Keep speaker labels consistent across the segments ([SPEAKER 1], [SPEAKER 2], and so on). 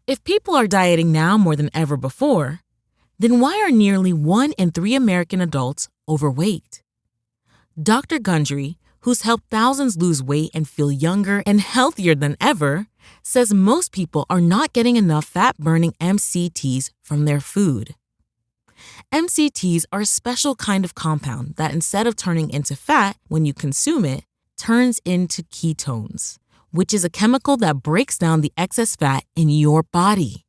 [SPEAKER 1] If people are dieting now more than ever before, then why are nearly 1 in 3 American adults overweight? Dr. Gundry, who's helped thousands lose weight and feel younger and healthier than ever, says most people are not getting enough fat-burning MCTs from their food. MCTs are a special kind of compound that instead of turning into fat when you consume it, turns into ketones, which is a chemical that breaks down the excess fat in your body.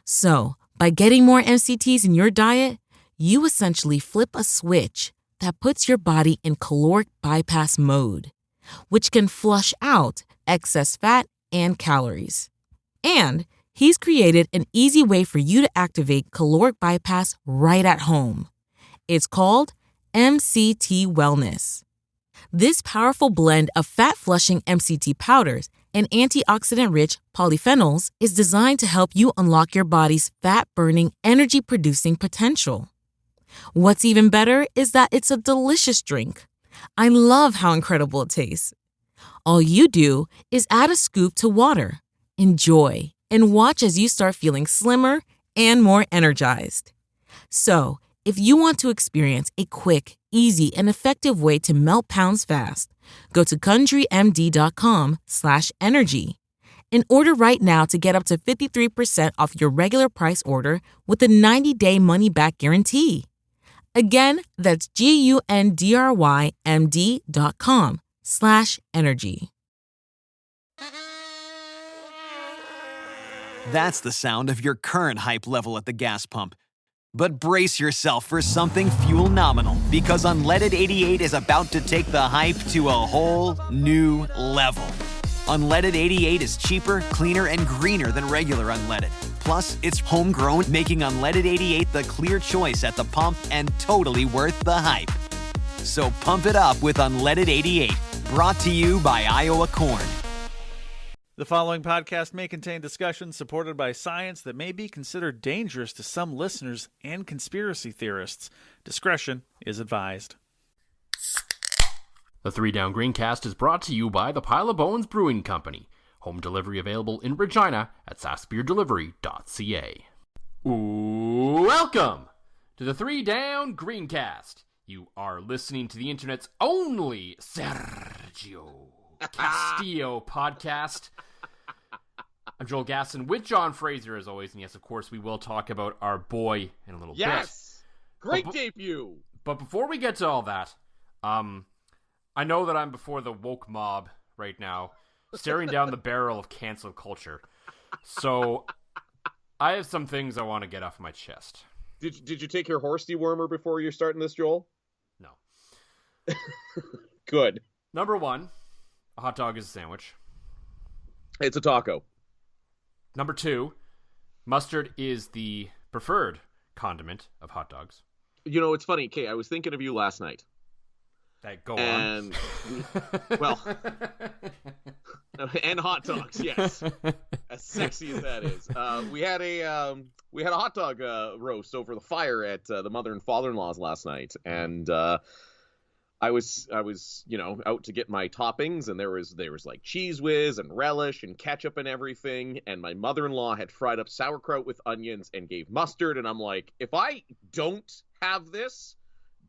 [SPEAKER 1] So, by getting more MCTs in your diet, you essentially flip a switch that puts your body in caloric bypass mode, which can flush out excess fat and calories. And he's created an easy way for you to activate caloric bypass right at home. It's called MCT Wellness. This powerful blend of fat-flushing MCT powders and antioxidant-rich polyphenols is designed to help you unlock your body's fat-burning, energy-producing potential. What's even better is that it's a delicious drink. I love how incredible it tastes. All you do is add a scoop to water, enjoy, and watch as you start feeling slimmer and more energized. So, if you want to experience a quick, easy, and effective way to melt pounds fast, go to GundryMD.com/energy and order right now to get up to 53% off your regular price order with a 90-day money-back guarantee. Again, that's GUNDRYMD.com/energy.
[SPEAKER 2] That's the sound of your current hype level at the gas pump. But brace yourself for something fuel nominal, because Unleaded 88 is about to take the hype to a whole new level. Unleaded 88 is cheaper, cleaner, and greener than regular unleaded. Plus, it's homegrown, making Unleaded 88 the clear choice at the pump and totally worth the hype. So pump it up with Unleaded 88, brought to you by Iowa Corn.
[SPEAKER 3] The following podcast may contain discussions supported by science that may be considered dangerous to some listeners and conspiracy theorists. Discretion is advised.
[SPEAKER 4] The 3 Down Greencast is brought to you by the Pile of Bones Brewing Company. Home delivery available in Regina at sassbeerdelivery.ca. Welcome to the 3 Down Greencast. You are listening to the internet's only Sergio Castillo podcast. I'm Joel Gasson with John Fraser as always, and yes, of course, we will talk about our boy in a little bit.
[SPEAKER 5] Yes! Great debut!
[SPEAKER 4] But before we get to all that, I know that I'm before the woke mob right now, staring down the barrel of cancel culture. So, I have some things I want to get off my chest.
[SPEAKER 5] Did you take your horse dewormer before you're starting this, Joel?
[SPEAKER 4] No.
[SPEAKER 5] Good.
[SPEAKER 4] Number 1, a hot dog is a sandwich.
[SPEAKER 5] It's a taco.
[SPEAKER 4] Number 2, mustard is the preferred condiment of hot dogs.
[SPEAKER 5] You know, it's funny, Kay, I was thinking of you last night.
[SPEAKER 4] Go
[SPEAKER 5] on. Well, and hot dogs, yes. As sexy as that is. We had a hot dog roast over the fire at the mother and father-in-law's last night, and I was out to get my toppings, and there was like Cheese Whiz and relish and ketchup and everything, and my mother-in-law had fried up sauerkraut with onions and gave mustard, and I'm like, if I don't have this,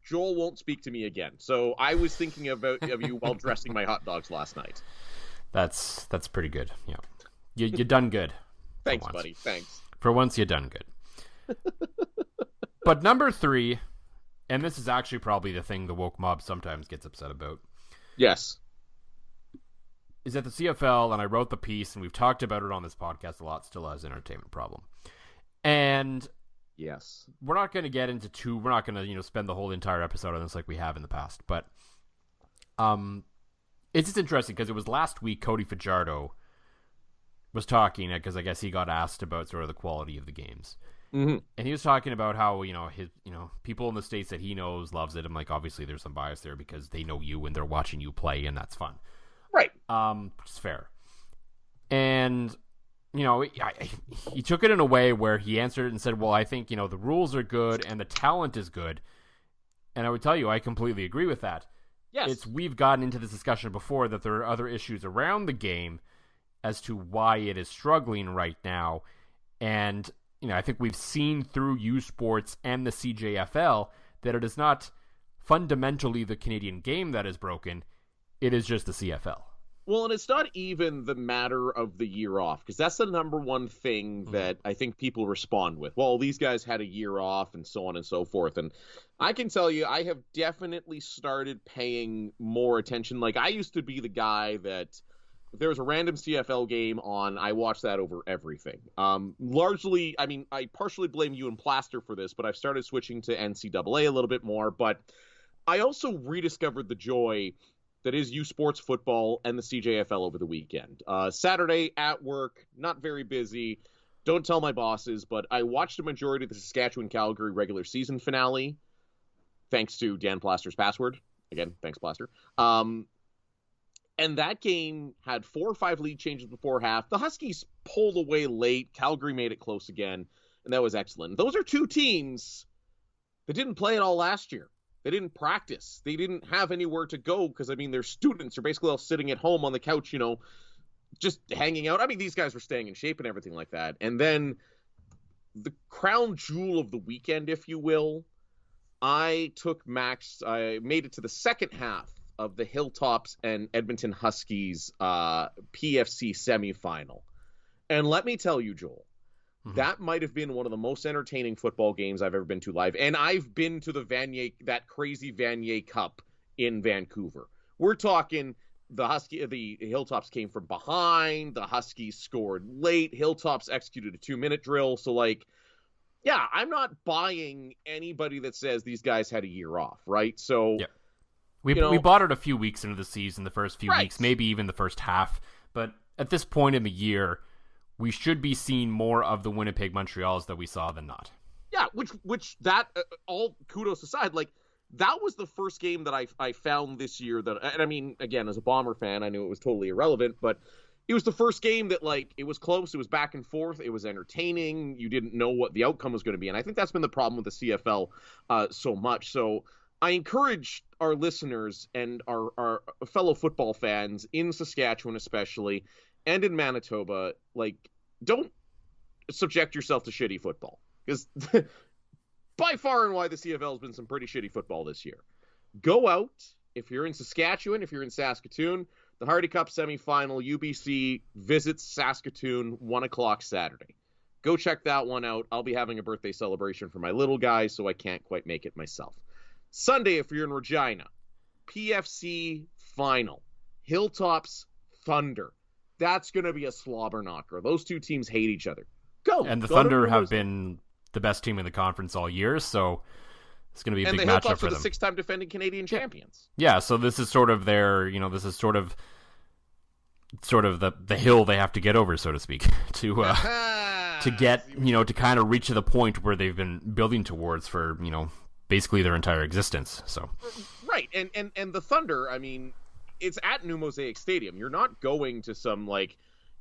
[SPEAKER 5] Joel won't speak to me again. So I was thinking of you while dressing my hot dogs last night.
[SPEAKER 4] That's pretty good. Yeah, you done good.
[SPEAKER 5] Thanks, buddy. Thanks.
[SPEAKER 4] For once, you done good. But number 3, and this is actually probably the thing the woke mob sometimes gets upset about.
[SPEAKER 5] Yes.
[SPEAKER 4] Is that the CFL, and I wrote the piece, and we've talked about it on this podcast a lot, still has an entertainment problem. And
[SPEAKER 5] yes,
[SPEAKER 4] we're not going to get into we're not going to, spend the whole entire episode on this like we have in the past, but it's just interesting because it was last week Cody Fajardo was talking, because I guess he got asked about sort of the quality of the games.
[SPEAKER 5] Mm-hmm.
[SPEAKER 4] And he was talking about how, his people in the States that he knows loves it. I'm like, obviously there's some bias there because they know you and they're watching you play, and that's fun.
[SPEAKER 5] Right.
[SPEAKER 4] Which is fair. And, he took it in a way where he answered it and said, well, I think, the rules are good and the talent is good. And I would tell you, I completely agree with that.
[SPEAKER 5] Yes.
[SPEAKER 4] We've gotten into this discussion before that there are other issues around the game as to why it is struggling right now. And, I think we've seen through USports and the CJFL that it is not fundamentally the Canadian game that is broken. It is just the CFL.
[SPEAKER 5] Well, and it's not even the matter of the year off, because that's the number one thing that I think people respond with. Well, these guys had a year off and so on and so forth. And I can tell you, I have definitely started paying more attention. Like, I used to be the guy that if there was a random CFL game on, I watched that over everything. Largely, I mean, I partially blame you and Plaster for this, but I've started switching to NCAA a little bit more. But I also rediscovered the joy that is USports football and the CJFL over the weekend. Saturday at work, not very busy. Don't tell my bosses, but I watched a majority of the Saskatchewan-Calgary regular season finale, thanks to Dan Plaster's password. Again, thanks, Plaster. And that game had 4 or 5 lead changes before half. The Huskies pulled away late. Calgary made it close again, and that was excellent. Those are two teams that didn't play at all last year. They didn't practice. They didn't have anywhere to go because, I mean, their students are basically all sitting at home on the couch, just hanging out. I mean, these guys were staying in shape and everything like that. And then the crown jewel of the weekend, if you will, I made it to the second half of the Hilltops and Edmonton Huskies PFC semifinal. And let me tell you, Joel, that might have been one of the most entertaining football games I've ever been to live. And I've been to that crazy Vanier Cup in Vancouver. We're talking the Hilltops came from behind. The Huskies scored late. Hilltops executed a 2-minute drill. So, yeah, I'm not buying anybody that says these guys had a year off, right? So,
[SPEAKER 4] yeah. We bought it a few weeks into the season, the first few weeks, maybe even the first half. But at this point in the year, we should be seeing more of the Winnipeg Montreals that we saw than not.
[SPEAKER 5] Yeah, which all kudos aside, that was the first game that I found this year that, and I mean, again, as a Bomber fan, I knew it was totally irrelevant, but it was the first game that, it was close, it was back and forth, it was entertaining, you didn't know what the outcome was going to be, and I think that's been the problem with the CFL so much. So I encourage our listeners and our fellow football fans in Saskatchewan especially, and in Manitoba, don't subject yourself to shitty football. Because by far and wide, the CFL has been some pretty shitty football this year. Go out, if you're in Saskatchewan, if you're in Saskatoon, the Hardy Cup semifinal, UBC visits Saskatoon, 1 o'clock Saturday. Go check that one out. I'll be having a birthday celebration for my little guy, so I can't quite make it myself. Sunday, if you're in Regina, PFC final, Hilltops Thunder. That's going to be a slobber knocker. Those two teams hate each other. Go.
[SPEAKER 4] And the Thunder have been the best team in the conference all year, so it's going to be a big matchup for them. And the Hilltops are the 6-time defending Canadian champions. Yeah, so this is sort of their, this is sort of the hill they have to get over, so to speak, to get, to kind of reach to the point where they've been building towards for, basically their entire existence. So
[SPEAKER 5] right, and the Thunder, I mean, it's at New Mosaic Stadium. You're not going to some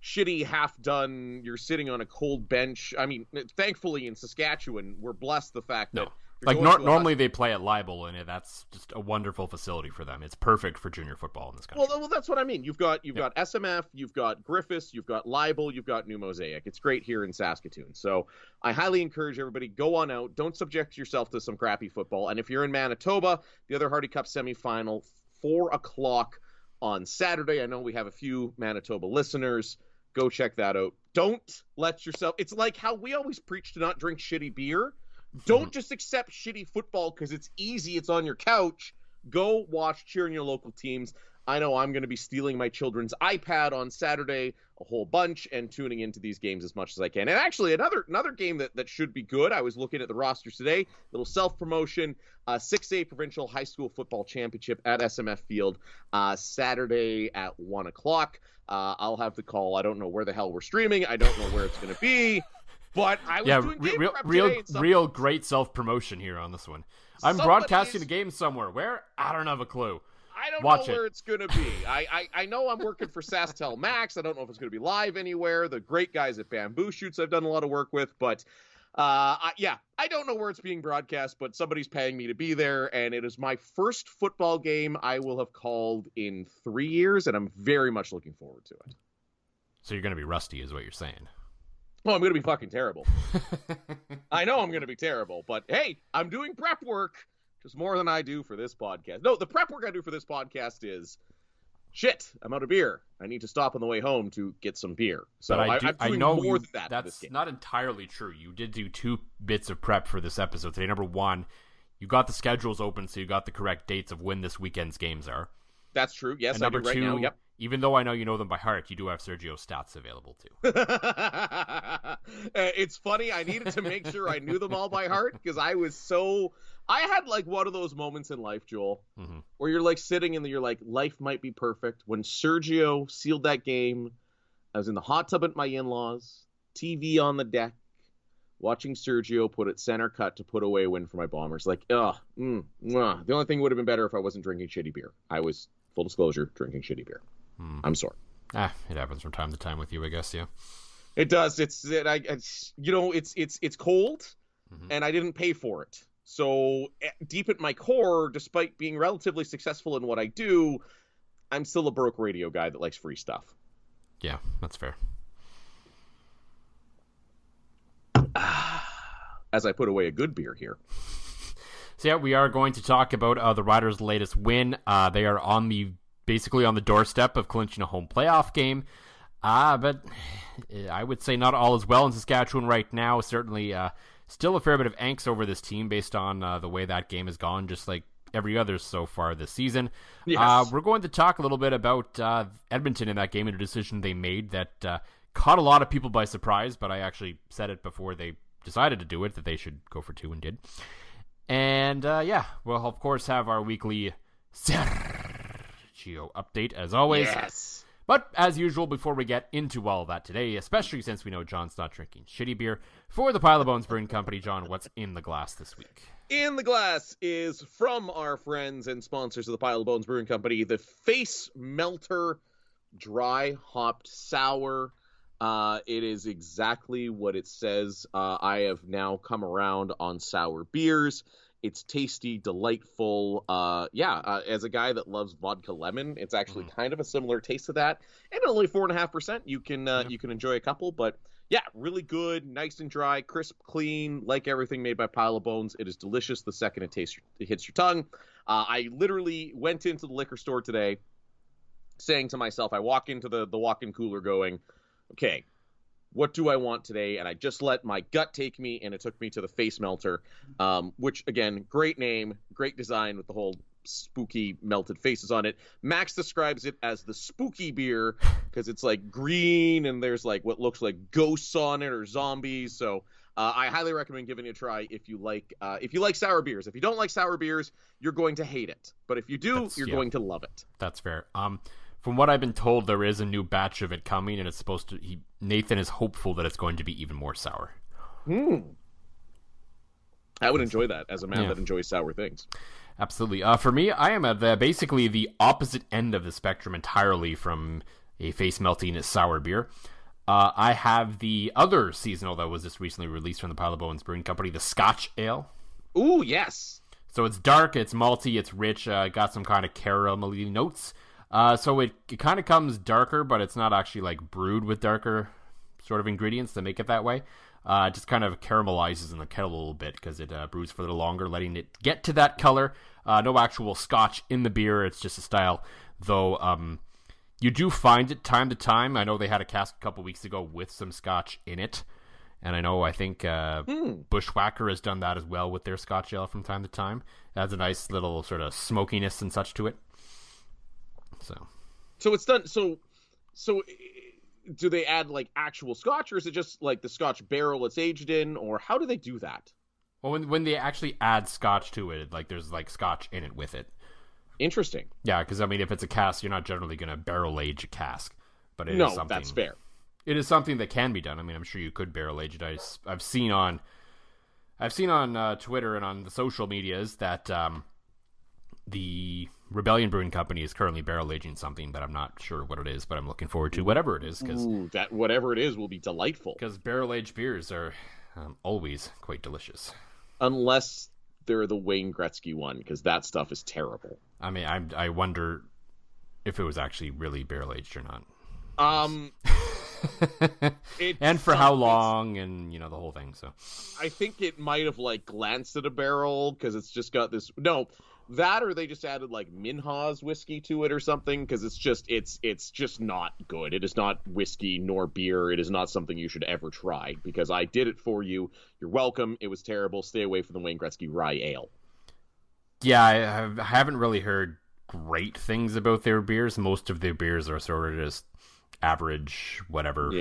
[SPEAKER 5] shitty half-done, you're sitting on a cold bench. I mean, thankfully in Saskatchewan, we're blessed the fact that
[SPEAKER 4] normally they play at Libel, and that's just a wonderful facility for them. It's perfect for junior football in this country.
[SPEAKER 5] Well, that's what I mean. You've got SMF, you've got Griffiths, you've got Libel, you've got New Mosaic. It's great here in Saskatoon. So I highly encourage everybody, go on out. Don't subject yourself to some crappy football. And if you're in Manitoba, the other Hardy Cup semifinal, 4 o'clock on Saturday. I know we have a few Manitoba listeners. Go check that out. Don't let yourself... It's like how we always preach to not drink shitty beer. Don't just accept shitty football because it's easy, it's on your couch. Go watch, cheering your local teams. I know I'm going to be stealing my children's iPad on Saturday a whole bunch and tuning into these games as much as I can. And actually, another game that should be good, I was looking at the rosters today, little self-promotion, 6A Provincial High School Football Championship at SMF Field, Saturday at 1 o'clock. I'll have the call. I don't know where the hell we're streaming. I don't know where it's going to be. But I was doing game prep today.
[SPEAKER 4] Real great self-promotion here on this one. I'm broadcasting a game somewhere. Where? I don't have a clue.
[SPEAKER 5] I don't know where it's going to be. I know I'm working for SaskTel Max. I don't know if it's going to be live anywhere. The great guys at Bamboo Shoots I've done a lot of work with. But, I don't know where it's being broadcast, but somebody's paying me to be there. And it is my first football game I will have called in 3 years, and I'm very much looking forward to it.
[SPEAKER 4] So you're going to be rusty is what you're saying.
[SPEAKER 5] Oh, I'm going to be fucking terrible. I know I'm going to be terrible, but hey, I'm doing prep work, just more than I do for this podcast. No, the prep work I do for this podcast is, shit, I'm out of beer. I need to stop on the way home to get some beer. So I'm doing more than that.
[SPEAKER 4] That's not entirely true. You did do 2 bits of prep for this episode today. Number 1, you got the schedules open, so you got the correct dates of when this weekend's games are.
[SPEAKER 5] That's true. Yes,
[SPEAKER 4] and
[SPEAKER 5] I do
[SPEAKER 4] number
[SPEAKER 5] right
[SPEAKER 4] 2,
[SPEAKER 5] now. Yep.
[SPEAKER 4] Even though I know you know them by heart, you do have Sergio's stats available too.
[SPEAKER 5] It's funny. I needed to make sure I knew them all by heart because I had like one of those moments in life, Joel, where you're like sitting and you're like, life might be perfect. When Sergio sealed that game, I was in the hot tub at my in-laws, TV on the deck, watching Sergio put it center cut to put away a win for my Bombers. Like, the only thing would have been better if I wasn't drinking shitty beer. I was, full disclosure, drinking shitty beer. I'm sorry.
[SPEAKER 4] It happens from time to time with you, I guess. Yeah,
[SPEAKER 5] it does. It's cold, and I didn't pay for it. So deep at my core, despite being relatively successful in what I do, I'm still a broke radio guy that likes free stuff.
[SPEAKER 4] Yeah, that's fair.
[SPEAKER 5] As I put away a good beer here.
[SPEAKER 4] So yeah, we are going to talk about the Riders' latest win. They are basically on the doorstep of clinching a home playoff game. But I would say not all is well in Saskatchewan right now. Certainly still a fair bit of angst over this team based on the way that game has gone, just like every other so far this season.
[SPEAKER 5] Yes.
[SPEAKER 4] We're going to talk a little bit about Edmonton in that game and a decision they made that caught a lot of people by surprise, but I actually said it before they decided to do it, that they should go for 2 and did. And we'll of course have our weekly Sergio update as always.
[SPEAKER 5] Yes.
[SPEAKER 4] But as usual, before we get into all of that today, especially since we know John's not drinking shitty beer, for the Pile of Bones Brewing Company, John, what's in the glass this week?
[SPEAKER 5] In the glass is from our friends and sponsors of the Pile of Bones Brewing Company, the Face Melter Dry Hopped Sour. It is exactly what it says. I have now come around on sour beers. It's tasty, delightful. As a guy that loves vodka lemon, it's actually kind of a similar taste to that. And only 4.5%. You can enjoy a couple, but yeah, really good, nice and dry, crisp, clean, like everything made by Pile of Bones. It is delicious the second it hits your tongue. I literally went into the liquor store today saying to myself, I walk into the walk-in cooler going, okay, what do I want today? And I just let my gut take me, and it took me to the Face Melter, which, again, great name, great design with the whole spooky melted faces on it. Max describes it as the spooky beer because it's like green and there's like what looks like ghosts on it or zombies. So I highly recommend giving it a try if you like sour beers. If you don't like sour beers, you're going to hate it. But if you do, you're going to love it.
[SPEAKER 4] That's fair. From what I've been told, there is a new batch of it coming, and it's supposed to. Nathan is hopeful that it's going to be even more sour.
[SPEAKER 5] I would enjoy that as a man that enjoys sour things.
[SPEAKER 4] Absolutely. For me, I am at basically the opposite end of the spectrum entirely from a face melting sour beer. I have the other seasonal that was just recently released from the Pile of Bones Brewing Company, the Scotch Ale.
[SPEAKER 5] Ooh, yes.
[SPEAKER 4] So it's dark, it's malty, it's rich, got some kind of caramelly notes. So it kind of comes darker, but it's not actually like brewed with darker sort of ingredients that make it that way. It just kind of caramelizes in the kettle a little bit because it brews for a little longer, letting it get to that color. No actual scotch in the beer. It's just a style, though. You do find it time to time. I know they had a cask a couple weeks ago with some scotch in it. And I think Bushwhacker has done that as well with their Scotch Ale from time to time. It has a nice little sort of smokiness and such to it.
[SPEAKER 5] So it's done. So do they add like actual scotch, or is it just like the scotch barrel it's aged in, or how do they do that?
[SPEAKER 4] Well, when they actually add scotch to it, like there's like scotch in it with it.
[SPEAKER 5] Interesting.
[SPEAKER 4] Yeah, because I mean, if it's a cask, you're not generally going to barrel age a cask, but it is something.
[SPEAKER 5] That's fair.
[SPEAKER 4] It is something that can be done. I mean, I'm sure you could barrel age it. I've seen on Twitter and on the social medias that the Rebellion Brewing Company is currently barrel aging something, but I'm not sure what it is. But I'm looking forward to whatever it is, because
[SPEAKER 5] that whatever it is will be delightful.
[SPEAKER 4] Because barrel aged beers are always quite delicious,
[SPEAKER 5] unless they're the Wayne Gretzky one, because that stuff is terrible.
[SPEAKER 4] I mean, I wonder if it was actually really barrel aged or not. And for how long, and the whole thing. So
[SPEAKER 5] I think it might have glanced at a barrel because it's just got this. No, that or they just added Minhas whiskey to it or something because it's just not good. It is not whiskey nor beer. It is not something you should ever try because I did it for you. You're welcome. It was terrible. Stay away from the Wayne Gretzky Rye Ale.
[SPEAKER 4] Yeah, I haven't really heard great things about their beers. Most of their beers are sort of just average, whatever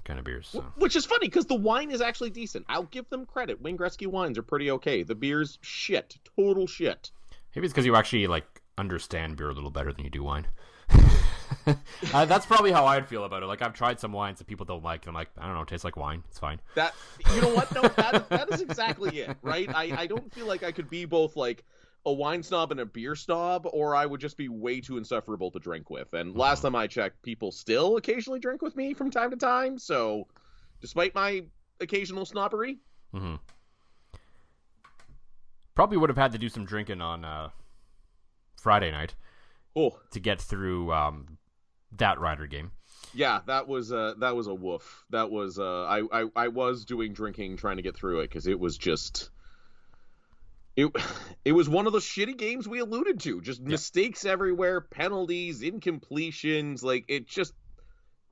[SPEAKER 4] kind of beers. So.
[SPEAKER 5] Which is funny because the wine is actually decent. I'll give them credit. Wayne Gretzky wines are pretty okay. The beer's shit. Total shit.
[SPEAKER 4] Maybe it's because you actually understand beer a little better than you do wine. That's probably how I'd feel about it. I've tried some wines that people don't like, and I'm like, I don't know, it tastes like wine. It's fine.
[SPEAKER 5] That you know what? No, that is exactly it, right? I don't feel like I could be both a wine snob and a beer snob, or I would just be way too insufferable to drink with. And last time I checked, people still occasionally drink with me from time to time. So, despite my occasional snobbery,
[SPEAKER 4] probably would have had to do some drinking on Friday night to get through that Rider game.
[SPEAKER 5] Yeah, that was a woof. That was I was doing drinking trying to get through it because it was just. It was one of those shitty games we alluded to. Just mistakes everywhere, penalties, incompletions.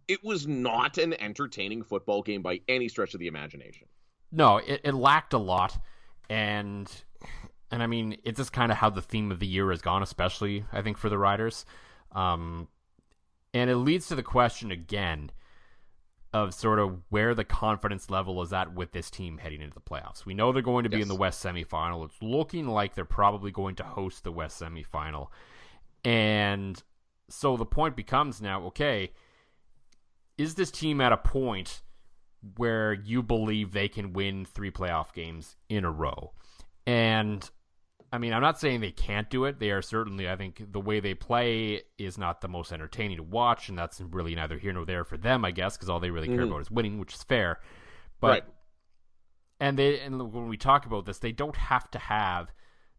[SPEAKER 5] It was not an entertaining football game by any stretch of the imagination.
[SPEAKER 4] No, it lacked a lot. And I mean, it's just kind of how the theme of the year has gone, especially, I think, for the Riders. And it leads to the question again of sort of where the confidence level is at with this team heading into the playoffs. We know they're going to be in the West semifinal. It's looking like they're probably going to host the West semifinal. And so the point becomes now, okay, is this team at a point where you believe they can win 3 playoff games in a row? And I mean, I'm not saying they can't do it. They are certainly, I think, the way they play is not the most entertaining to watch, and that's really neither here nor there for them, I guess, because all they really care about is winning, which is fair. But and when we talk about this, they don't have to have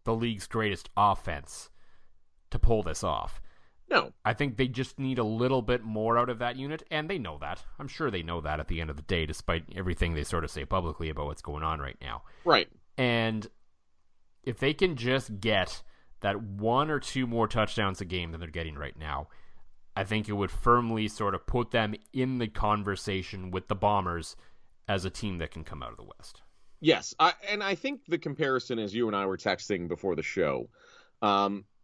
[SPEAKER 4] the league's greatest offense to pull this off.
[SPEAKER 5] No.
[SPEAKER 4] I think they just need a little bit more out of that unit, and they know that. I'm sure they know that at the end of the day, despite everything they sort of say publicly about what's going on right now.
[SPEAKER 5] Right.
[SPEAKER 4] And if they can just get that 1 or 2 more touchdowns a game than they're getting right now, I think it would firmly sort of put them in the conversation with the Bombers as a team that can come out of the West.
[SPEAKER 5] Yes, and I think the comparison, as you and I were texting before the show,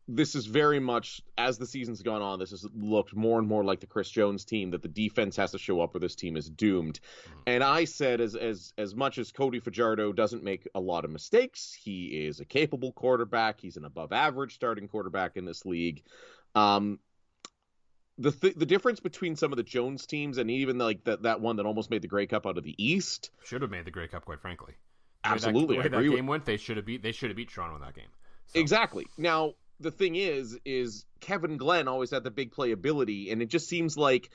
[SPEAKER 5] this is very much, as the season's gone on, this has looked more and more like the Chris Jones team, that the defense has to show up or this team is doomed. And I said, as much as Cody Fajardo doesn't make a lot of mistakes, he is a capable quarterback. He's an above-average starting quarterback in this league. The difference between some of the Jones teams and even that one that almost made the Grey Cup out of the East
[SPEAKER 4] should have made the Grey Cup, quite frankly.
[SPEAKER 5] Absolutely,
[SPEAKER 4] the way that game went, they should have beat Toronto in that game. So.
[SPEAKER 5] Exactly. Now, the thing is Kevin Glenn always had the big playability, and it just seems like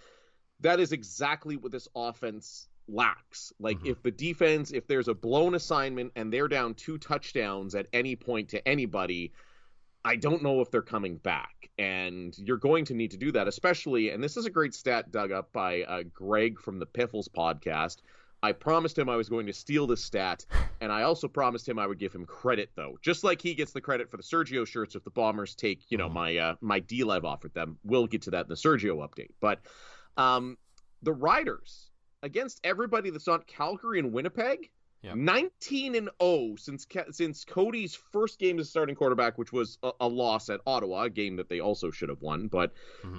[SPEAKER 5] that is exactly what this offense lacks. If the defense, if there's a blown assignment and they're down 2 touchdowns at any point to anybody, I don't know if they're coming back. And you're going to need to do that, especially, and this is a great stat dug up by Greg from the Piffles podcast. I promised him I was going to steal this stat, and I also promised him I would give him credit, though. Just like he gets the credit for the Sergio shirts if the Bombers take, my deal I've offered them. We'll get to that in the Sergio update. But the Riders, against everybody that's not Calgary and Winnipeg, 19-0 since Cody's first game as starting quarterback, which was a loss at Ottawa, a game that they also should have won. But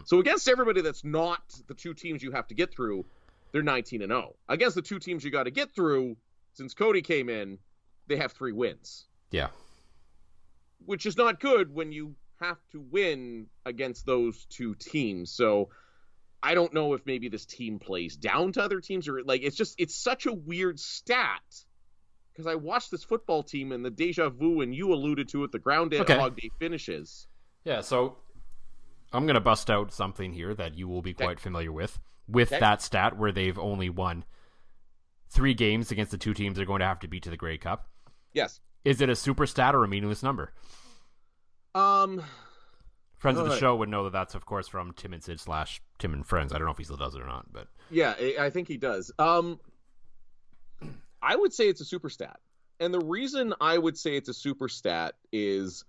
[SPEAKER 5] so against everybody that's not the 2 teams you have to get through, they're 19-0. Against the 2 teams you got to get through, since Cody came in, they have 3 wins.
[SPEAKER 4] Yeah.
[SPEAKER 5] Which is not good when you have to win against those 2 teams. So I don't know if maybe this team plays down to other teams, or it's such a weird stat. Because I watched this football team and the deja vu, and you alluded to it, the ground hog day finishes.
[SPEAKER 4] Yeah, so I'm going to bust out something here that you will be quite familiar with that stat where they've only won 3 games against the 2 teams they're going to have to beat to the Grey Cup.
[SPEAKER 5] Yes.
[SPEAKER 4] Is it a super stat or a meaningless number? Friends of the show would know that that's, of course, from Tim and Sid / Tim and Friends. I don't know if he still does it or not, but
[SPEAKER 5] yeah, I think he does. I would say it's a super stat. And the reason I would say it's a super stat is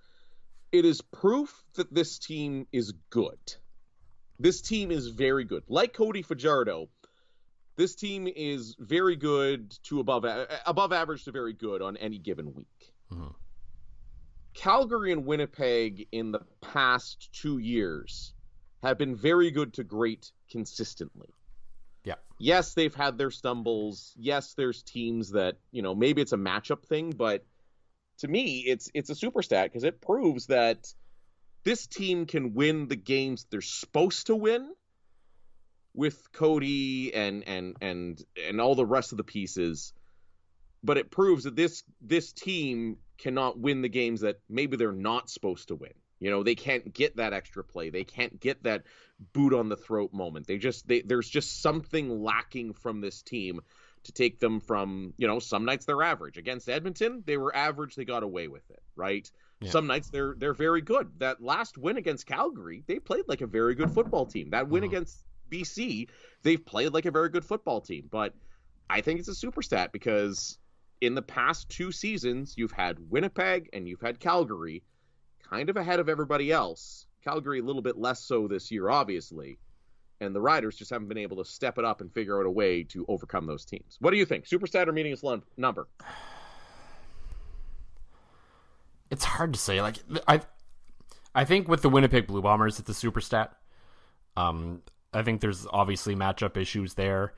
[SPEAKER 5] it is proof that this team is good. This team is very good. Like Cody Fajardo, this team is very good to above average to very good on any given week. Mm-hmm. Calgary and Winnipeg in the past 2 years have been very good to great consistently.
[SPEAKER 4] Yeah.
[SPEAKER 5] Yes, they've had their stumbles. Yes, there's teams that, maybe it's a matchup thing, but to me, it's a super stat because it proves that this team can win the games they're supposed to win with Cody and all the rest of the pieces. But it proves that this team cannot win the games that maybe they're not supposed to win. They can't get that extra play. They can't get that boot on the throat moment. There's just something lacking from this team to take them from, some nights they're average. Against Edmonton, they were average. They got away with it, right? Yeah. Some nights they're very good. That last win against Calgary, they played like a very good football team. That win against BC, they've played like a very good football team. But I think it's a super stat because in the past 2 seasons, you've had Winnipeg and you've had Calgary kind of ahead of everybody else. Calgary a little bit less so this year, obviously. And the Riders just haven't been able to step it up and figure out a way to overcome those teams. What do you think? Super stat or meaningless number?
[SPEAKER 4] It's hard to say. Like I think with the Winnipeg Blue Bombers, it's a super stat. I think there's obviously matchup issues there.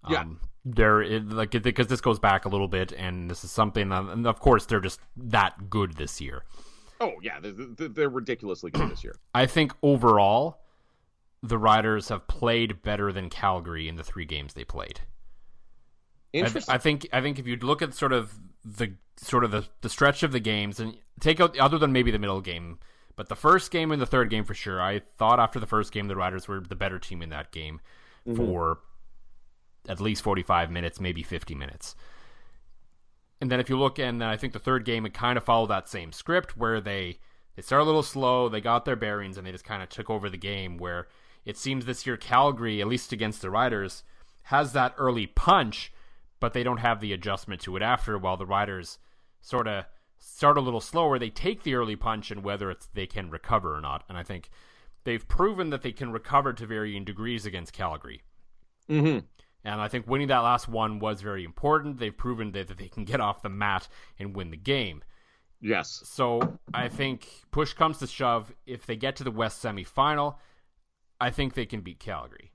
[SPEAKER 5] Yeah.
[SPEAKER 4] Because this goes back a little bit, and this is something, and of course they're just that good this year.
[SPEAKER 5] Oh yeah, they're ridiculously good this year.
[SPEAKER 4] I think overall, the Riders have played better than Calgary in the 3 games they played.
[SPEAKER 5] Interesting.
[SPEAKER 4] I think if you look at the stretch of the games and take out other than maybe the middle game, but the first game and the third game for sure, I thought after the first game the Riders were the better team in that game for at least 45 minutes, maybe 50 minutes. And then if you look, and then I think the third game, it kind of followed that same script where they start a little slow, they got their bearings, and they just kind of took over the game, where it seems this year Calgary, at least against the Riders, has that early punch, but they don't have the adjustment to it after, while the Riders sort of start a little slower. They take the early punch, and whether they can recover or not. And I think they've proven that they can recover to varying degrees against Calgary.
[SPEAKER 5] Mm-hmm.
[SPEAKER 4] And I think winning that last one was very important. They've proven that they can get off the mat and win the game.
[SPEAKER 5] Yes.
[SPEAKER 4] So I think push comes to shove. If they get to the West semifinal, I think they can beat Calgary.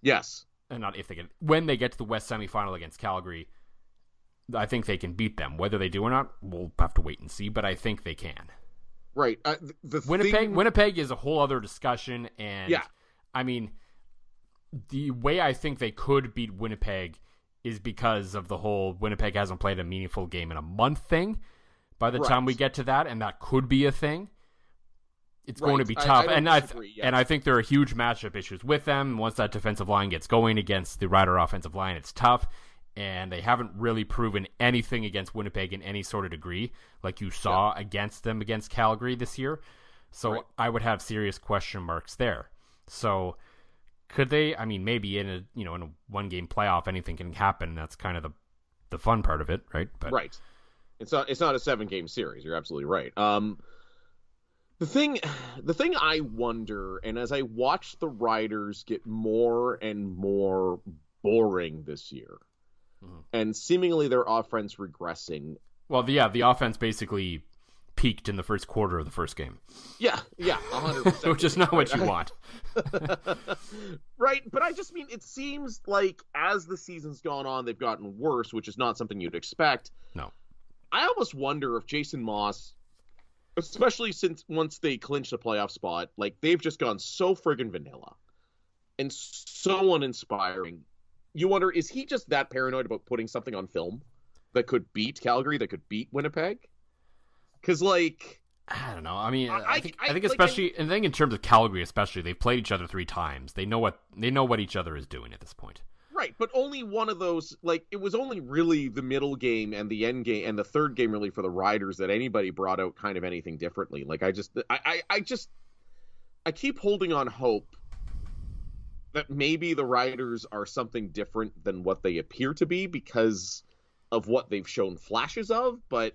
[SPEAKER 5] Yes.
[SPEAKER 4] And not if they get, when they get to the West semifinal against Calgary, I think they can beat them. Whether they do or not, we'll have to wait and see, but I think they can.
[SPEAKER 5] Right.
[SPEAKER 4] Winnipeg is a whole other discussion, and
[SPEAKER 5] yeah.
[SPEAKER 4] I mean, the way I think they could beat Winnipeg is because of the whole Winnipeg hasn't played a meaningful game in a month thing. By the time we get to that, and that could be a thing, it's going to be tough. And I think there are huge matchup issues with them. Once that defensive line gets going against the Rider offensive line, it's tough. And they haven't really proven anything against Winnipeg in any sort of degree, like you saw against them against Calgary this year. So I would have serious question marks there. So could they? I mean, maybe in a 1-game playoff, anything can happen. That's kind of the fun part of it, right? But,
[SPEAKER 5] right. It's not a 7-game series. You're absolutely right. The thing I wonder, and as I watch the Riders get more and more boring this year, and seemingly their offense regressing.
[SPEAKER 4] Well, the offense basically peaked in the first quarter of the first game.
[SPEAKER 5] Yeah, 100%.
[SPEAKER 4] Which is not what you want.
[SPEAKER 5] Right, but I just mean, it seems like as the season's gone on, they've gotten worse, which is not something you'd expect.
[SPEAKER 4] No.
[SPEAKER 5] I almost wonder if Jason Moss, especially since once they clinched the playoff spot, like they've just gone so friggin' vanilla and so uninspiring. You wonder, is he just that paranoid about putting something on film that could beat Calgary, that could beat Winnipeg? Because, like,
[SPEAKER 4] I don't know. I mean, I think especially, and I think in terms of Calgary, especially, they've played each other 3 times. They know what each other is doing at this point.
[SPEAKER 5] Right, but only one of those, like, it was only really the middle game and the end game and the third game really for the Riders that anybody brought out kind of anything differently. Like, I keep holding on hope that maybe the Riders are something different than what they appear to be because of what they've shown flashes of, but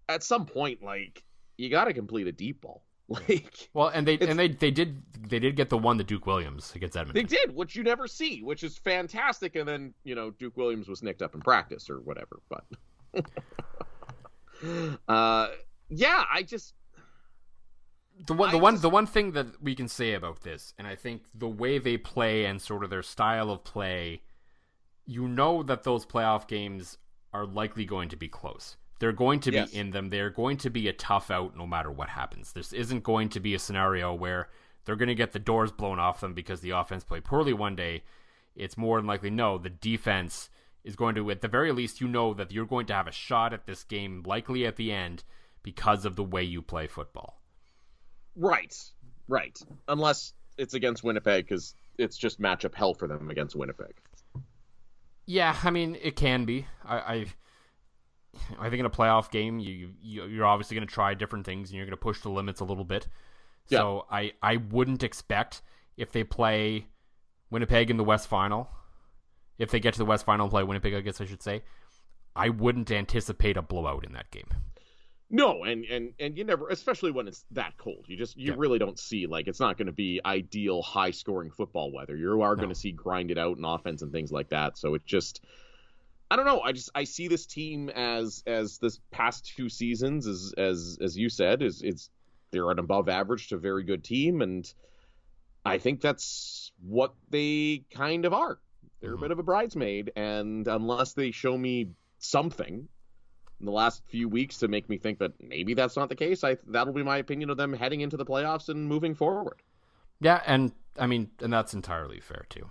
[SPEAKER 5] at some point, like, you got to complete a deep ball. Like,
[SPEAKER 4] well, and they did get the one to Duke Williams against Edmonton.
[SPEAKER 5] They did, which you never see, which is fantastic. And then, Duke Williams was nicked up in practice or whatever. But I just
[SPEAKER 4] the one thing that we can say about this, and I think the way they play and sort of their style of play, that those playoff games are likely going to be close. They're going to be in them. They're going to be a tough out no matter what happens. This isn't going to be a scenario where they're going to get the doors blown off them because the offense played poorly one day. It's more than likely, no, the defense is going to, at the very least, that you're going to have a shot at this game, likely at the end, because of the way you play football. Right.
[SPEAKER 5] Unless it's against Winnipeg, because it's just matchup hell for them against Winnipeg.
[SPEAKER 4] Yeah, I mean, it can be. I think in a playoff game, you're obviously going to try different things, and you're going to push the limits a little bit. Yeah. So I wouldn't expect, if they play Winnipeg in the West Final, if they get to the West Final and play Winnipeg, I guess I should say, I wouldn't anticipate a blowout in that game.
[SPEAKER 5] No, and you never, especially when it's that cold. You really don't see, like, it's not going to be ideal high-scoring football weather. You are going to see grinded out in offense and things like that. So it just, I don't know. I see this team as this past 2 seasons, as you said, is they're an above average to very good team, and I think that's what they kind of are. They're a bit of a bridesmaid, and unless they show me something in the last few weeks to make me think that maybe that's not the case, that'll be my opinion of them heading into the playoffs and moving forward.
[SPEAKER 4] Yeah, and I mean, and that's entirely fair too.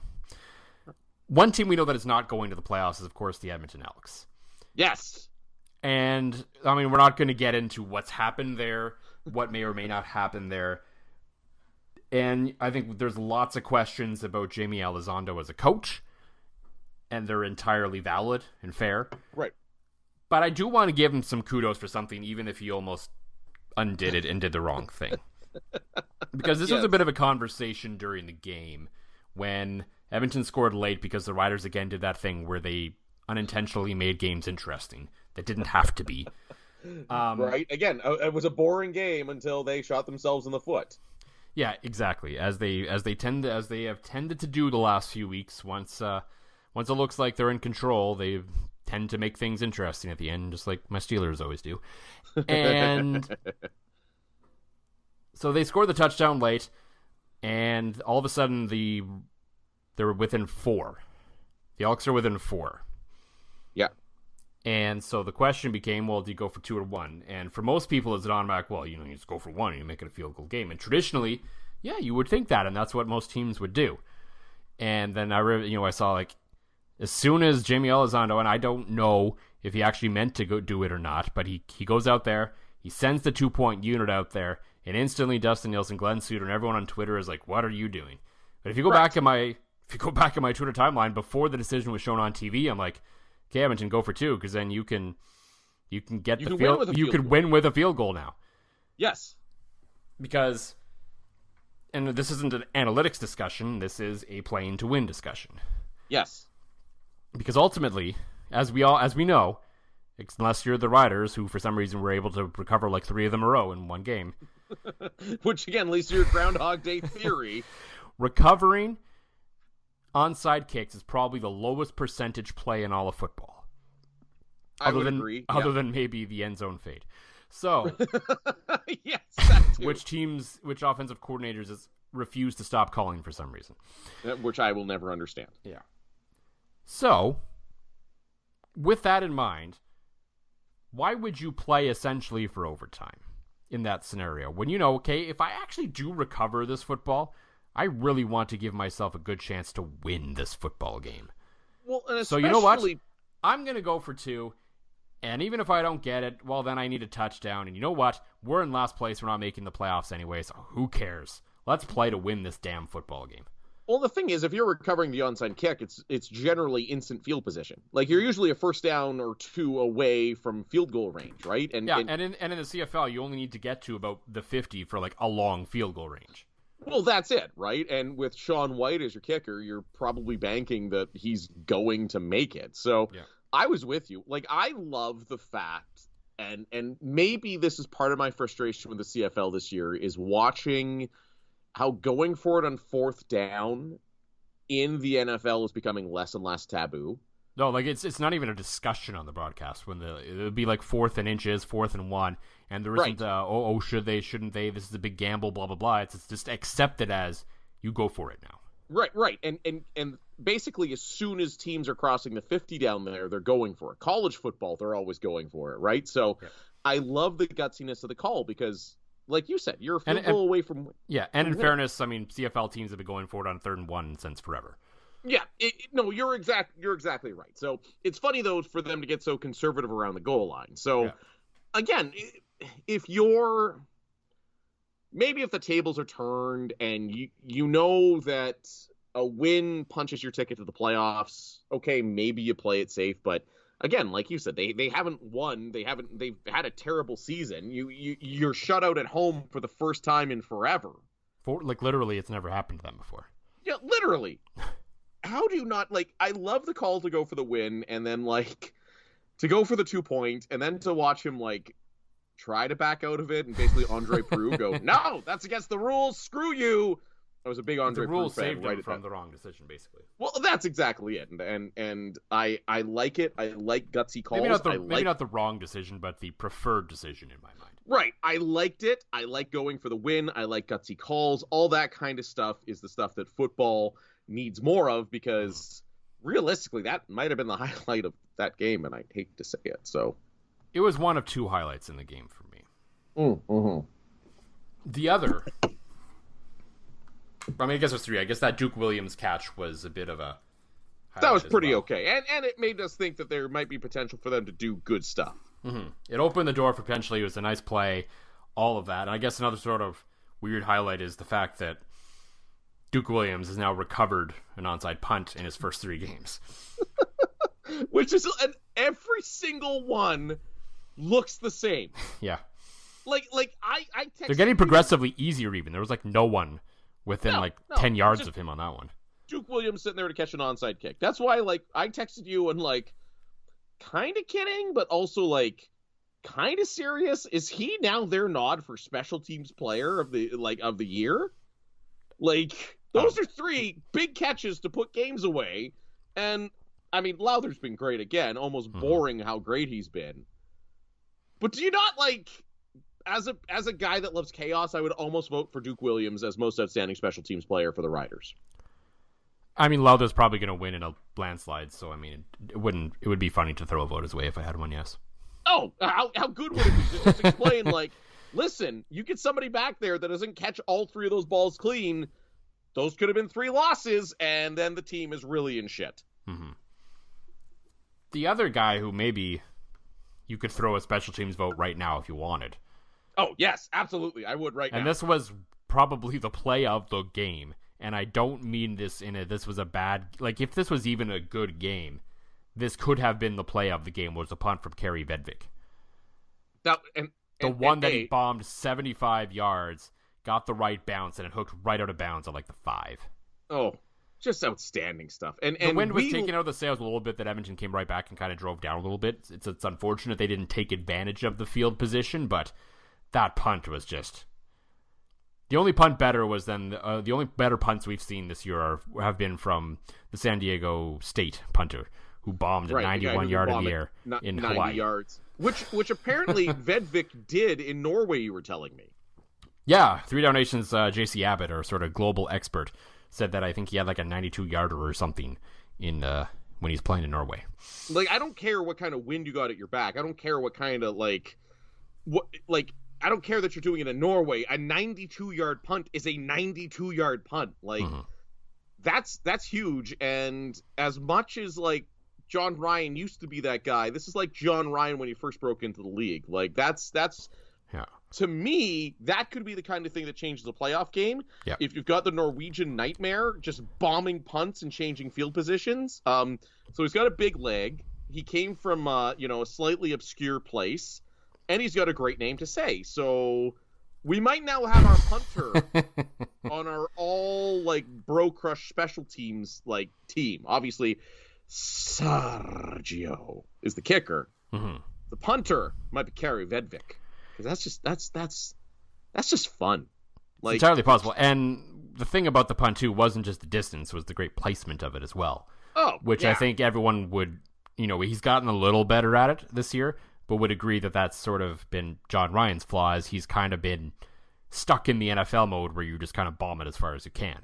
[SPEAKER 4] One team we know that is not going to the playoffs is, of course, the Edmonton Elks.
[SPEAKER 5] Yes.
[SPEAKER 4] And, I mean, we're not going to get into what's happened there, what may or may not happen there. And I think there's lots of questions about Jamie Elizondo as a coach, and they're entirely valid and fair.
[SPEAKER 5] Right.
[SPEAKER 4] But I do want to give him some kudos for something, even if he almost undid it and did the wrong thing. Because this was a bit of a conversation during the game when Edmonton scored late because the Riders again did that thing where they unintentionally made games interesting that didn't have to be.
[SPEAKER 5] Right. Again, it was a boring game until they shot themselves in the foot.
[SPEAKER 4] Yeah, exactly. As they have tended to do the last few weeks. Once it looks like they're in control, they tend to make things interesting at the end, just like my Steelers always do. And so they scored the touchdown late, and all of a sudden they were within 4. The Elks are within 4.
[SPEAKER 5] Yeah.
[SPEAKER 4] And so the question became, well, do you go for 2 or 1? And for most people, it's an automatic, well, you just go for 1 and you make it a field goal game. And traditionally, yeah, you would think that, and that's what most teams would do. And then I saw, like, as soon as Jamie Elizondo, and I don't know if he actually meant to go do it or not, but he goes out there, he sends the 2-point unit out there, and instantly Dustin Nielsen, Glenn Suter, and everyone on Twitter is like, what are you doing? But if you go back in my Twitter timeline before the decision was shown on TV, I'm like, okay, Edmonton, go for 2, because then you can get the field. You could win with a field goal now.
[SPEAKER 5] Yes,
[SPEAKER 4] because, and this isn't an analytics discussion. This is a playing to win discussion.
[SPEAKER 5] Yes,
[SPEAKER 4] because ultimately, as we know, unless you're the Riders, who for some reason were able to recover like 3 of them in a row in one game,
[SPEAKER 5] which again leads to your Groundhog Day theory.
[SPEAKER 4] Recovering onside kicks is probably the lowest percentage play in all of football.
[SPEAKER 5] I would agree.
[SPEAKER 4] Other than maybe the end zone fade. So,
[SPEAKER 5] yes, that too.
[SPEAKER 4] Which offensive coordinators refuse to stop calling for some reason.
[SPEAKER 5] Which I will never understand.
[SPEAKER 4] Yeah. So, with that in mind, why would you play essentially for overtime in that scenario? When okay, if I actually do recover this football, I really want to give myself a good chance to win this football game.
[SPEAKER 5] Well, and
[SPEAKER 4] so you know what? I'm going to go for 2, and even if I don't get it, well, then I need a touchdown. And you know what? We're in last place. We're not making the playoffs anyway, so who cares? Let's play to win this damn football game.
[SPEAKER 5] Well, the thing is, if you're recovering the onside kick, it's generally instant field position. Like, you're usually a first down or 2 away from field goal range, right? And in the CFL, you only need to get to about the 50 for like a long field goal range. Well, that's it, right? And with Sean White as your kicker, you're probably banking that he's going to make it. So
[SPEAKER 4] Yeah.
[SPEAKER 5] I was with you. Like, I love the fact, and maybe this is part of my frustration with the CFL this year, is watching how going for it on fourth down in the NFL is becoming less and less taboo.
[SPEAKER 4] No, like it's not even a discussion on the broadcast when it would be like 4th and inches, 4th and 1, and there isn't should they, shouldn't they, this is a big gamble, blah blah blah. It's just accepted as you go for it now.
[SPEAKER 5] Right. And basically as soon as teams are crossing the 50 down there, they're going for it. College football, they're always going for it, right? So yeah. I love the gutsiness of the call because, like you said, you're a field goal away from...
[SPEAKER 4] Yeah, and in fairness, I mean, CFL teams have been going for it on 3rd and 1 since forever.
[SPEAKER 5] Yeah, no, you're exactly right. So it's funny, though, for them to get so conservative around the goal line. So, again, if you're... Maybe if the tables are turned and you know that a win punches your ticket to the playoffs, okay, maybe you play it safe. But, again, like you said, they haven't won. They've had a terrible season. You're shut out at home for the first time in forever.
[SPEAKER 4] Literally, it's never happened to them before.
[SPEAKER 5] Yeah, literally. How do you not, I love the call to go for the win and then, to go for the 2-point and then to watch him, try to back out of it and basically Andre Proulx go, no, that's against the rules, screw you. I was a big Andre Proulx fan.
[SPEAKER 4] The rules saved him from the wrong decision, basically.
[SPEAKER 5] Well, that's exactly it. And I like it. I like gutsy calls.
[SPEAKER 4] Maybe not the wrong decision, but the preferred decision in my mind.
[SPEAKER 5] Right. I liked it. I like going for the win. I like gutsy calls. All that kind of stuff is the stuff that football needs more of because realistically that might have been the highlight of that game, and I hate to say it. So
[SPEAKER 4] it was one of 2 highlights in the game for me.
[SPEAKER 5] Mm-hmm.
[SPEAKER 4] The other, I mean, I guess there's 3. I guess that Duke Williams catch was a bit of a highlight.
[SPEAKER 5] That was pretty okay, and it made us think that there might be potential for them to do good stuff.
[SPEAKER 4] Mm-hmm. It opened the door for potentially. It was a nice play, all of that. And I guess another sort of weird highlight is the fact that Duke Williams has now recovered an onside punt in his first 3 games.
[SPEAKER 5] Which is, and every single one looks the same.
[SPEAKER 4] Yeah.
[SPEAKER 5] I texted
[SPEAKER 4] They're getting progressively easier even. There was no one within 10 yards of him on that one.
[SPEAKER 5] Duke Williams sitting there to catch an onside kick. That's why I texted you and kind of kidding, but also kind of serious. Is he now their nod for special teams player of the year? Those are 3 big catches to put games away. And I mean, Lowther's been great again, almost boring how great he's been. But do you not as a guy that loves chaos, I would almost vote for Duke Williams as most outstanding special teams player for the Riders.
[SPEAKER 4] I mean, Lowther's probably going to win in a landslide, so I mean, it would be funny to throw a vote his way if I had one, yes.
[SPEAKER 5] Oh, how good would it be to just explain, listen, you get somebody back there that doesn't catch all 3 of those balls clean, those could have been 3 losses, and then the team is really in shit.
[SPEAKER 4] Mm-hmm. The other guy who maybe you could throw a special teams vote right now if you wanted.
[SPEAKER 5] Oh, yes, absolutely, I would right now.
[SPEAKER 4] And this was probably the play of the game. And I don't mean this this was a bad... if this was even a good game, this could have been the play of the game, was a punt from Kerry Vedvik. The one that he bombed 75 yards, got the right bounce, and it hooked right out of bounds at the 5.
[SPEAKER 5] Oh, just outstanding stuff. And
[SPEAKER 4] the wind was taken out of the sails a little bit, that Edmonton came right back and kind of drove down a little bit. It's unfortunate they didn't take advantage of the field position, but that punt was just... The only punt better was the only better punts we've seen this year have been from the San Diego State punter who bombed a 91 yard in the air in
[SPEAKER 5] 90
[SPEAKER 4] Hawaii.
[SPEAKER 5] Yards, which apparently Vedvik did in Norway. You were telling me.
[SPEAKER 4] Yeah, 3 Down Nation's J.C. Abbott, our sort of global expert, said that I think he had a 92 yarder or something in when he's playing in Norway.
[SPEAKER 5] I don't care what kind of wind you got at your back. I don't care what kind of I don't care that you're doing it in Norway. A 92-yard punt is a 92-yard punt. That's huge. And as much as John Ryan used to be that guy, this is John Ryan when he first broke into the league. That's
[SPEAKER 4] yeah.
[SPEAKER 5] To me, that could be the kind of thing that changes the playoff game.
[SPEAKER 4] Yeah.
[SPEAKER 5] If you've got the Norwegian nightmare just bombing punts and changing field positions. So he's got a big leg. He came from a slightly obscure place. And he's got a great name to say. So We might now have our punter on our all like bro crush special teams like team. Obviously, Sergio is the kicker.
[SPEAKER 4] Mm-hmm.
[SPEAKER 5] The punter might be Kari Vedvik, because that's just fun. Like,
[SPEAKER 4] it's entirely possible. And the thing about the punt too wasn't just the distance; was the great placement of it as well.
[SPEAKER 5] Oh,
[SPEAKER 4] which
[SPEAKER 5] yeah.
[SPEAKER 4] I think everyone would, he's gotten a little better at it this year, but would agree that that's sort of been John Ryan's flaw, as he's kind of been stuck in the NFL mode where you just kind of bomb it as far as you can.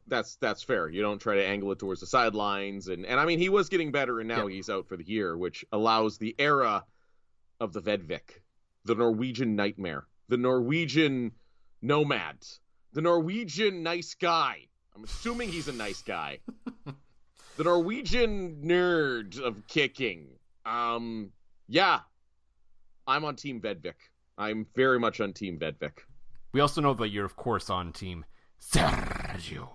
[SPEAKER 5] That's fair. You don't try to angle it towards the sidelines, and I mean, he was getting better, and now he's out for the year, which allows the era of the Vedvik, the Norwegian nightmare, the Norwegian nomad, the Norwegian nice guy. I'm assuming he's a nice guy. The Norwegian nerd of kicking. Yeah, I'm on Team Vedvik. I'm very much on Team Vedvik.
[SPEAKER 4] We also know that you're, of course, on Team Sergio.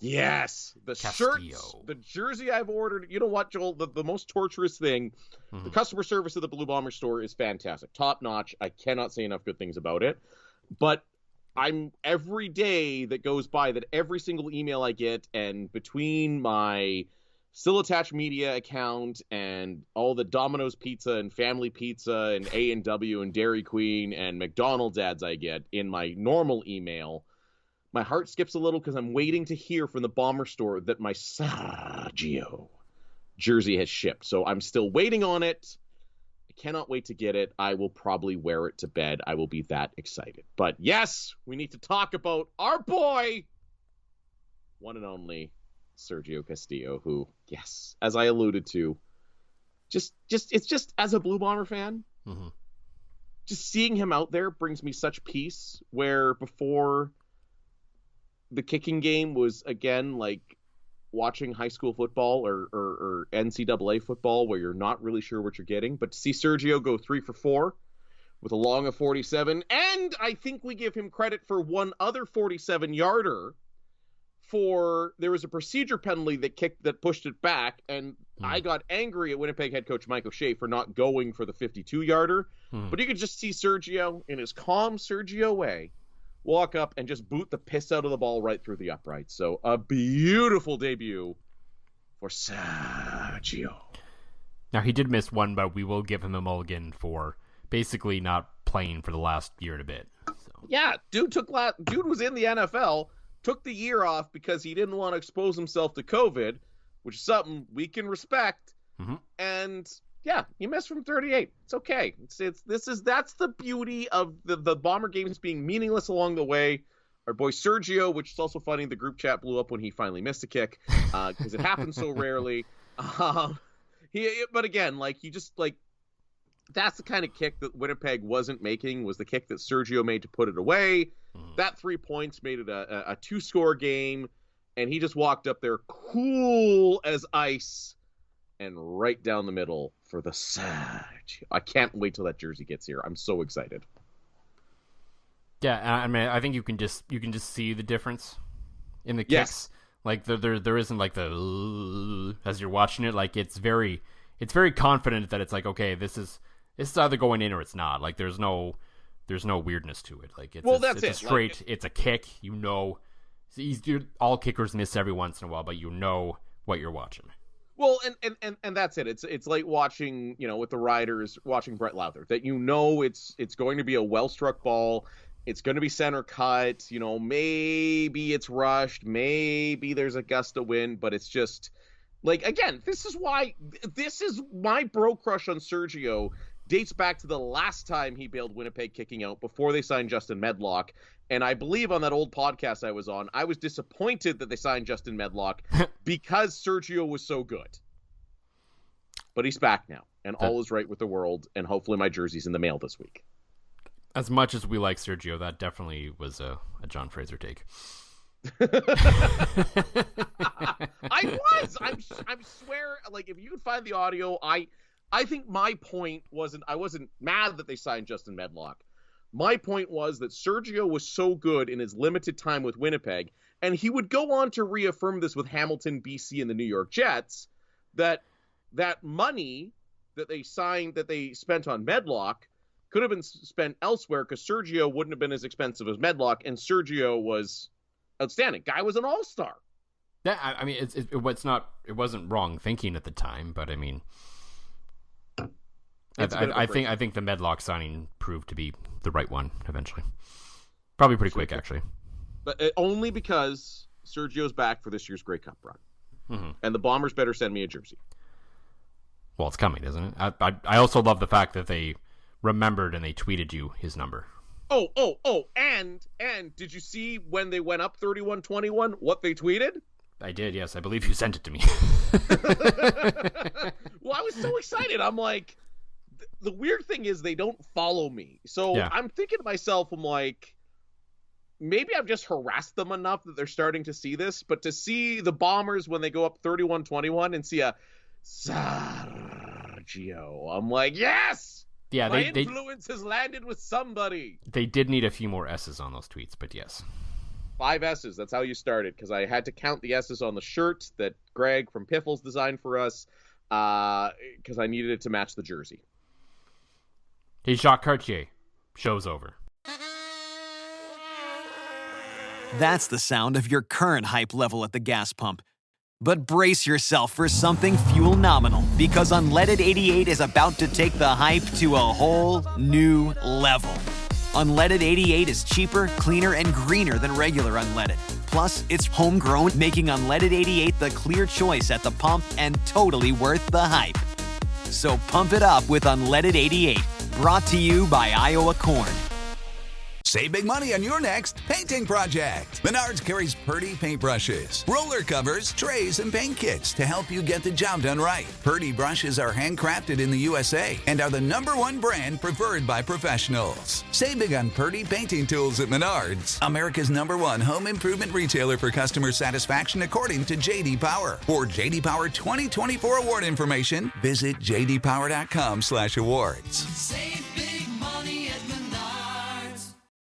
[SPEAKER 5] Yes, the
[SPEAKER 4] Castillo.
[SPEAKER 5] shirts, the jersey I've ordered. You know what, Joel? The most torturous thing, the customer service of the Blue Bomber store is fantastic, top notch. I cannot say enough good things about it. But every day that goes by, that every single email I get, and between my Still Attached Media account and all the Domino's Pizza and Family Pizza and A&W and Dairy Queen and McDonald's ads I get in my normal email, my heart skips a little because I'm waiting to hear from the Bomber store that my Sergio jersey has shipped. So I'm still waiting on it. I cannot wait to get it. I will probably wear it to bed. I will be that excited. But yes, we need to talk about our boy, one and only Sergio Castillo, who, yes, as I alluded to, it's just as a Blue Bomber fan, just seeing him out there brings me such peace, where before the kicking game was, again, like watching high school football or NCAA football, where you're not really sure what you're getting. But to see Sergio go 3 for 4 with a long of 47, and I think we give him credit for one other 47-yarder, there was a procedure penalty that pushed it back, and I got angry at Winnipeg head coach Mike O'Shea for not going for the 52-yarder. But you could just see Sergio, in his calm Sergio way, walk up and just boot the piss out of the ball right through the uprights. So a beautiful debut for Sergio.
[SPEAKER 4] Now, he did miss one, but we will give him a mulligan for basically not playing for the last year and a bit. So.
[SPEAKER 5] Yeah, dude was in the NFL, took the year off because he didn't want to expose himself to COVID, which is something we can respect. And yeah, he missed from 38. It's okay. That's the beauty of the Bomber games being meaningless along the way. Our boy Sergio, which is also funny, the group chat blew up when he finally missed a kick, because it happens so rarely. But again, that's the kind of kick that Winnipeg wasn't making, was the kick that Sergio made to put it away. That 3 points made it a 2-score game, and he just walked up there cool as ice and right down the middle for the Sergio. I can't wait till that jersey gets here. I'm so excited.
[SPEAKER 4] Yeah, I mean, I think you can just see the difference in the kicks.
[SPEAKER 5] Yes.
[SPEAKER 4] Like there isn't like the as you're watching it. Like it's very confident that it's like, okay, this is either going in or it's not. Like there's no weirdness to it. Like it's a straight, it's a kick. All kickers miss every once in a while, but you know what you're watching.
[SPEAKER 5] Well, and that's it. It's like watching, with the Riders, watching Brett Lauther, that it's going to be a well-struck ball. It's going to be center cut. Maybe it's rushed. Maybe there's a gust of wind, but it's just like, again, this is my bro crush on Sergio dates back to the last time he bailed Winnipeg kicking out before they signed Justin Medlock. And I believe on that old podcast I was on, I was disappointed that they signed Justin Medlock because Sergio was so good. But he's back now, and all is right with the world, and hopefully my jersey's in the mail this week.
[SPEAKER 4] As much as we like Sergio, that definitely was a John Fraser take.
[SPEAKER 5] I swear, like, if you could find the audio, I think my point I wasn't mad that they signed Justin Medlock. My point was that Sergio was so good in his limited time with Winnipeg, and he would go on to reaffirm this with Hamilton, BC, and the New York Jets, that money that they spent on Medlock could have been spent elsewhere because Sergio wouldn't have been as expensive as Medlock, and Sergio was outstanding. Guy was an all-star.
[SPEAKER 4] Yeah, I mean, it wasn't wrong thinking at the time, but I mean, I think the Medlock signing proved to be the right one eventually. Probably pretty quick, actually.
[SPEAKER 5] But only because Sergio's back for this year's Grey Cup run.
[SPEAKER 4] Mm-hmm.
[SPEAKER 5] And the Bombers better send me a jersey.
[SPEAKER 4] Well, it's coming, isn't it? I also love the fact that they remembered and they tweeted you his number.
[SPEAKER 5] And did you see when they went up 31-21 what they tweeted?
[SPEAKER 4] I did, yes. I believe you sent it to me.
[SPEAKER 5] Well, I was so excited. I'm like, the weird thing is they don't follow me. So yeah. I'm thinking to myself, I'm like, maybe I've just harassed them enough that they're starting to see this. But to see the Bombers when they go up 31-21 and see a Sergio, I'm like, yes!
[SPEAKER 4] Yeah,
[SPEAKER 5] my influence has landed with somebody.
[SPEAKER 4] They did need a few more S's on those tweets, but yes.
[SPEAKER 5] 5 S's. That's how you started, because I had to count the S's on the shirt that Greg from Piffles designed for us, because I needed it to match the jersey.
[SPEAKER 4] Hey, Jacques Cartier. Show's over.
[SPEAKER 2] That's the sound of your current hype level at the gas pump. But brace yourself for something fuel nominal, because Unleaded 88 is about to take the hype to a whole new level. Unleaded 88 is cheaper, cleaner, and greener than regular unleaded. Plus, it's homegrown, making Unleaded 88 the clear choice at the pump and totally worth the hype. So pump it up with Unleaded 88, brought to you by Iowa Corn.
[SPEAKER 6] Save big money on your next painting project. Menards carries Purdy paintbrushes, roller covers, trays, and paint kits to help you get the job done right. Purdy brushes are handcrafted in the USA and are the #1 brand preferred by professionals. Save big on Purdy painting tools at Menards, America's #1 home improvement retailer for customer satisfaction according to J.D. Power. For J.D. Power 2024 award information, visit jdpower.com/awards.